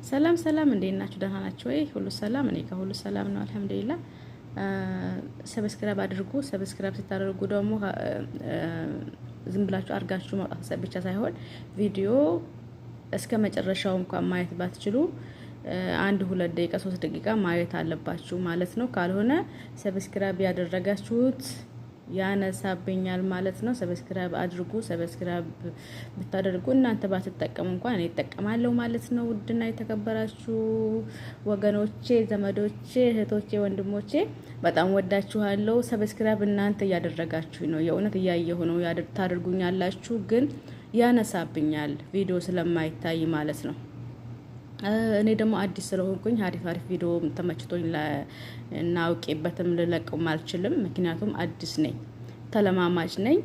ሰላም ሰላም፣ እንዴት ናችሁ? ደህና ናችሁ ወይ? ሁሉ ሰላም? እኔ ጋር ሁሉ ሰላም ነው አልሐምዱሊላህ። ሰብስክራይብ አድርጉ። ሰብስክራይብ ስታደርጉ ደግሞ ዝም ብላችሁ አድርጋችሁ መውጣት ብቻ ሳይሆን ቪዲዮ እስከ መጨረሻው እንኳን ማየት ባትችሉ 1-2 ደቂቃ 3 ደቂቃ ማየት አለባችሁ ማለት ነው። ካልሆነ ሰብስክራይብ ያደረጋችሁት ያነሳብኛል ማለት ነው። ሰብስክራይብ አድርጉ። ሰብስክራይብ ብታደርጉ እናንተ ባትጠቀሙ እንኳን እኔ እጠቀማለሁ ማለት ነው። ውድና የተከበራችሁ ወገኖቼ፣ ዘመዶቼ፣ እህቶቼ፣ ወንድሞቼ በጣም ወዳችኋለሁ። ሰብስክራይብ እናንተ እያደረጋችሁ ነው። የእውነት እያየሁ ነው ታደርጉኛላችሁ፣ ግን ያነሳብኛል ቪዲዮ ስለማይታይ ማለት ነው። እኔ ደግሞ አዲስ ስለሆንኩኝ አሪፍ ቪዲዮ ተመችቶኝ እና አውቄበትም ልለቀውም አልችልም። ምክንያቱም አዲስ ነኝ፣ ተለማማጭ ነኝ።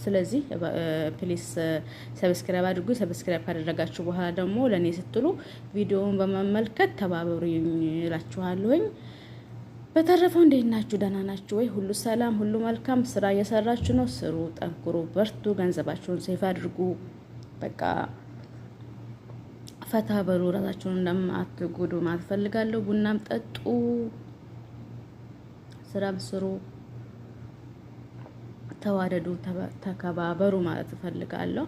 ስለዚህ ፕሊስ ሰብስክራይብ አድርጉ። ሰብስክራይብ ካደረጋችሁ በኋላ ደግሞ ለኔ ስትሉ ቪዲዮውን በመመልከት ተባበሩ እላችኋለሁኝ። በተረፈው እንዴት ናችሁ? ደህና ናችሁ ወይ? ሁሉ ሰላም፣ ሁሉ መልካም። ስራ እየሰራችሁ ነው? ስሩ፣ ጠንክሩ፣ በርቱ። ገንዘባችሁን ሴፍ አድርጉ። በቃ ፈታ በሉ። ራሳችሁን እንደማትጎዱ ማለት ፈልጋለሁ። ቡናም ጠጡ፣ ስራም ስሩ፣ ተዋደዱ፣ ተከባበሩ ማለት ፈልጋለሁ።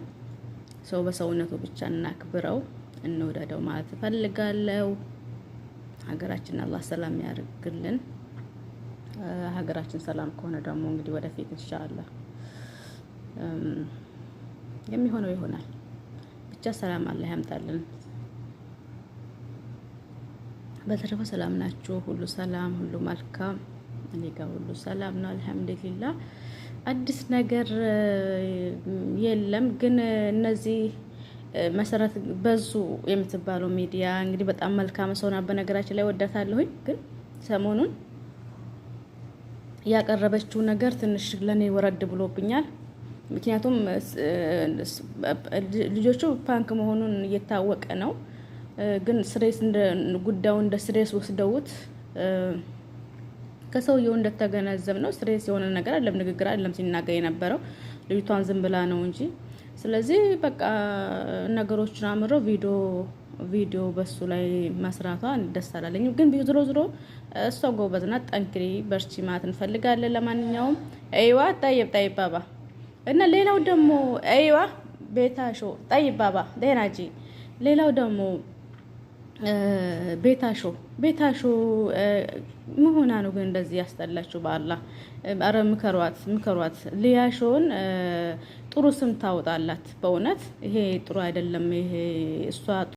ሰው በሰውነቱ ብቻ እናክብረው፣ እንውደደው ማለት ፈልጋለሁ። ሀገራችን አላህ ሰላም ያርግልን። ሀገራችን ሰላም ከሆነ ደግሞ እንግዲህ ወደፊት ኢንሻአላህ የሚሆነው ይሆናል። ብቻ ሰላም አላህ ያምጣልን። በተረፈ ሰላም ናችሁ? ሁሉ ሰላም፣ ሁሉ መልካም። እኔ ጋር ሁሉ ሰላም ነው አልሐምዱሊላህ። አዲስ ነገር የለም። ግን እነዚህ መሰረት በዙ የምትባለው ሚዲያ እንግዲህ በጣም መልካም ሰው ናት። በነገራችን ላይ ወዳታለሁኝ። ግን ሰሞኑን ያቀረበችው ነገር ትንሽ ለኔ ወረድ ብሎብኛል። ምክንያቱም ልጆቹ ፓንክ መሆኑን እየታወቀ ነው። ግን ስሬስ ጉዳዩ እንደ ስሬስ ወስደውት ከሰውየው እንደተገነዘብ ነው። ስሬስ የሆነ ነገር አይደለም፣ ንግግር አይደለም ሲናገር የነበረው ልጅቷን ዝም ብላ ነው እንጂ። ስለዚህ በቃ ነገሮችን አምረው ቪዲዮ በሱ ላይ መስራቷ ደስ አላለኝም። ግን ዝሮ እሷ ጎበዝ ናት። ጠንክሪ፣ በርቺ ማለት እንፈልጋለን። ለማንኛውም አይዋ ጠይብ ባባ እና ሌላው ደግሞ አይዋ ቤታሾ ጠይብ ባባ ደህናጂ። ሌላው ደግሞ ቤታሾ መሆና ነው። ግን እንደዚህ ያስጠላችሁ በአላህ። አረ ምከሯት። ሊያሾን ጥሩ ስም ታወጣላት። በእውነት ይሄ ጥሩ አይደለም። ይሄ እሷ